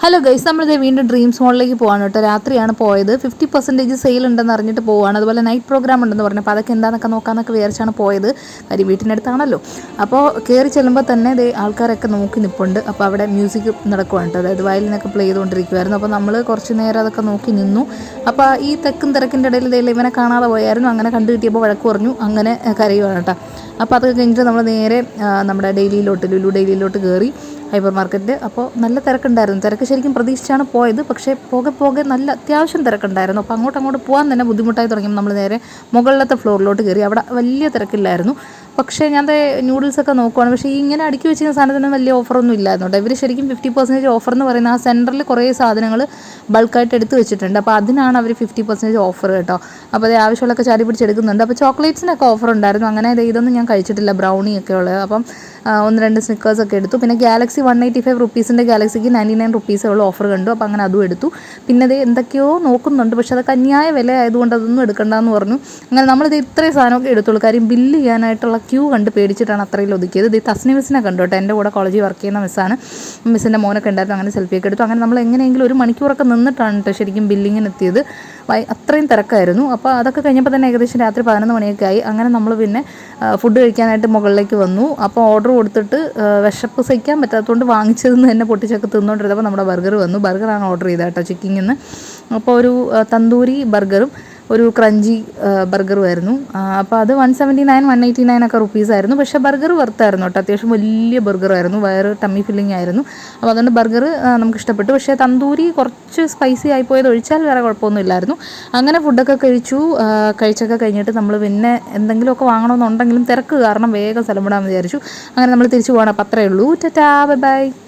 Hello guys, നമ്മളിത് വീണ്ടും dreams മോളിലേക്ക് പോകാണ് കേട്ടോ. രാത്രിയാണ് പോയത്. 50% സെയിൽ ഉണ്ടെന്ന് അറിഞ്ഞിട്ട് പോവാണ്. അതുപോലെ നൈറ്റ് പ്രോഗ്രാം ഉണ്ടെന്ന് പറഞ്ഞു. അപ്പോൾ അതൊക്കെ എന്താണെന്നൊക്കെ നോക്കാമെന്നൊക്കെ വിചാരിച്ചാണ് പോയത്. കാര്യം വീട്ടിനടുത്താണല്ലോ. അപ്പോൾ കയറി ചെല്ലുമ്പോൾ തന്നെ ആൾക്കാരൊക്കെ നോക്കി നിൽപ്പുണ്ട്. അപ്പോൾ അവിടെ മ്യൂസിക് നടക്കുവാണ് കേട്ടോ. അതായത് വയലിനൊക്കെ പ്ലേ ചെയ്തുകൊണ്ടിരിക്കുമായിരുന്നു. അപ്പോൾ നമ്മൾ കുറച്ച് നേരം അതൊക്കെ നോക്കി നിന്നു. അപ്പോൾ ഈ തെക്കും തിരക്കിൻ്റെ ഇടയിൽ ഇവനെ കാണാതെ പോയായിരുന്നു. അങ്ങനെ കണ്ടു കിട്ടിയപ്പോൾ വഴക്ക് പറഞ്ഞു. അങ്ങനെ കരയുവാണ് കേട്ടോ. അപ്പോൾ അതൊക്കെ കഴിഞ്ഞിട്ട് നമ്മൾ നേരെ നമ്മുടെ ലുലു ഡെയിലിയിലോട്ട് കയറി, ഹൈപ്പർ മാർക്കറ്റ്. അപ്പോൾ നല്ല തിരക്കുണ്ടായിരുന്നു. തിരക്ക് ശരിക്കും പ്രതീക്ഷിച്ചാണ് പോയത്. പക്ഷേ പോകെ നല്ല അത്യാവശ്യം തിരക്കുണ്ടായിരുന്നു. അപ്പോൾ അങ്ങോട്ട് പോകാൻ തന്നെ ബുദ്ധിമുട്ടായി തുടങ്ങിയപ്പോൾ നമ്മൾ നേരെ മുകളിലത്തെ ഫ്ലോറിലോട്ട് കയറി. അവിടെ വലിയ തിരക്കില്ലായിരുന്നു. പക്ഷേ ഞാൻ നൂഡിൽസൊക്കെ നോക്കുവാണ്. പക്ഷേ ഇങ്ങനെ അടുക്കി വെച്ചിരുന്ന സാധനത്തിന് വലിയ ഓഫറൊന്നും ഇല്ലായിരുന്നു കേട്ടോ. ഇവർ ശരിക്കും 50% ഓഫർ എന്ന് പറയുന്ന ആ സെൻറ്ററിൽ കുറേ സാധനങ്ങൾ ബൾക്കായിട്ട് എടുത്ത് വെച്ചിട്ടുണ്ട്. അപ്പോൾ അതിനാണ് അവർ 50% ഓഫർ കേട്ടോ. അപ്പോൾ അത് ആവശ്യമുള്ളതൊക്കെ ചാടി പിടിച്ചെടുക്കുന്നുണ്ട്. അപ്പോൾ ചോക്ലേറ്റ്സിനൊക്കെ ഓഫർ ഉണ്ടായിരുന്നു. അങ്ങനെ ഇതൊന്നും ഞാൻ കഴിച്ചിട്ടില്ല, ബ്രൗണിയൊക്കെ ഉള്ളത്. അപ്പം 1-2 സ്നിക്കേഴ്സൊക്കെ എടുത്തു. പിന്നെ ഗാലക്സി 185 റുപ്പീസിൻ്റെ ഗാലക്സിക്ക് 99 റുപ്പീസേ ഉള്ള ഓഫർ കണ്ടു. അപ്പോൾ അങ്ങനെ അതും എടുത്തു. പിന്നെ അത് എന്തൊക്കെയോ നോക്കുന്നുണ്ട്. പക്ഷേ അതൊക്കെ അന്യായ വില ആയതുകൊണ്ട് അതൊന്നും എടുക്കണ്ടെന്ന് പറഞ്ഞു. അങ്ങനെ നമ്മളിത് ഇത്രയും സാധനമൊക്കെ എടുത്തുള്ളൂ. കാര്യം ബില്ല് ചെയ്യാനായിട്ടുള്ള ക്യൂ കണ്ട് പേടിച്ചിട്ടാണ് അത്രയിൽ ഒതുക്കിയത്. ഇത് തസ്നി മിസ്സിനെ കണ്ടു കേട്ടോ. എൻ്റെ കൂടെ കോളേജിൽ വർക്ക് ചെയ്യുന്ന മിസ്സാണ്. മിസ്സിൻ്റെ മോനൊക്കെ ഉണ്ടായിരുന്നു. അങ്ങനെ സെൽഫിയൊക്കെ എടുത്തു. അങ്ങനെ നമ്മൾ എങ്ങനെയെങ്കിലും ഒരു മണിക്കൂറൊക്കെ നിന്നിട്ടാണ് കേട്ടോ ശരിക്കും ബില്ലിങ്ങിന് എത്തിയത്. അത്രയും തിരക്കായിരുന്നു. അപ്പോൾ അതൊക്കെ കഴിഞ്ഞപ്പോൾ തന്നെ ഏകദേശം രാത്രി 11 മണിയൊക്കെ ആയി. അങ്ങനെ നമ്മൾ പിന്നെ ഫുഡ് കഴിക്കാനായിട്ട് മുകളിലേക്ക് വന്നു. അപ്പോൾ ഓർഡർ കൊടുത്തിട്ട് വിശപ്പ് സഹിക്കാൻ പറ്റാത്തതുകൊണ്ട് വാങ്ങിച്ചതെന്ന് തന്നെ പൊട്ടിച്ചൊക്കെ തിന്നുകൊണ്ടിരുന്നപ്പോൾ നമ്മുടെ ബർഗർ വന്നു. ബർഗറാണ് ഓർഡർ ചെയ്തത് കേട്ടോ, ചിക്കിങ്ങിൽ നിന്ന്. അപ്പോൾ ഒരു തന്തൂരി ബർഗറും ഒരു ക്രഞ്ചി ബർഗറുമായിരുന്നു. അപ്പോൾ അത് 179-189 ഒക്കെ റുപ്പീസായിരുന്നു. പക്ഷേ ബർഗർ വർത്തായിരുന്നു കേട്ടോ. അത്യാവശ്യം വലിയ ബർഗറായിരുന്നു. വയറ് ടമ്മി ഫില്ലിംഗ് ആയിരുന്നു. അപ്പോൾ അതുകൊണ്ട് ബർഗർ നമുക്ക് ഇഷ്ടപ്പെട്ടു. പക്ഷേ തന്തൂരി കുറച്ച് സ്പൈസി ആയിപ്പോയത് ഒഴിച്ചാൽ വേറെ കുഴപ്പമൊന്നും ഇല്ലായിരുന്നു. അങ്ങനെ ഫുഡൊക്കെ കഴിച്ചൊക്കെ കഴിഞ്ഞിട്ട് നമ്മൾ പിന്നെ എന്തെങ്കിലുമൊക്കെ വാങ്ങണമെന്നുണ്ടെങ്കിലും തിരക്ക് കാരണം വേഗം സ്ഥലം വിടാമെന്ന് വിചാരിച്ചു. അങ്ങനെ നമ്മൾ തിരിച്ചു പോകണം. അപ്പോൾ അത്രയേ ഉള്ളൂ. Tata, bye bye.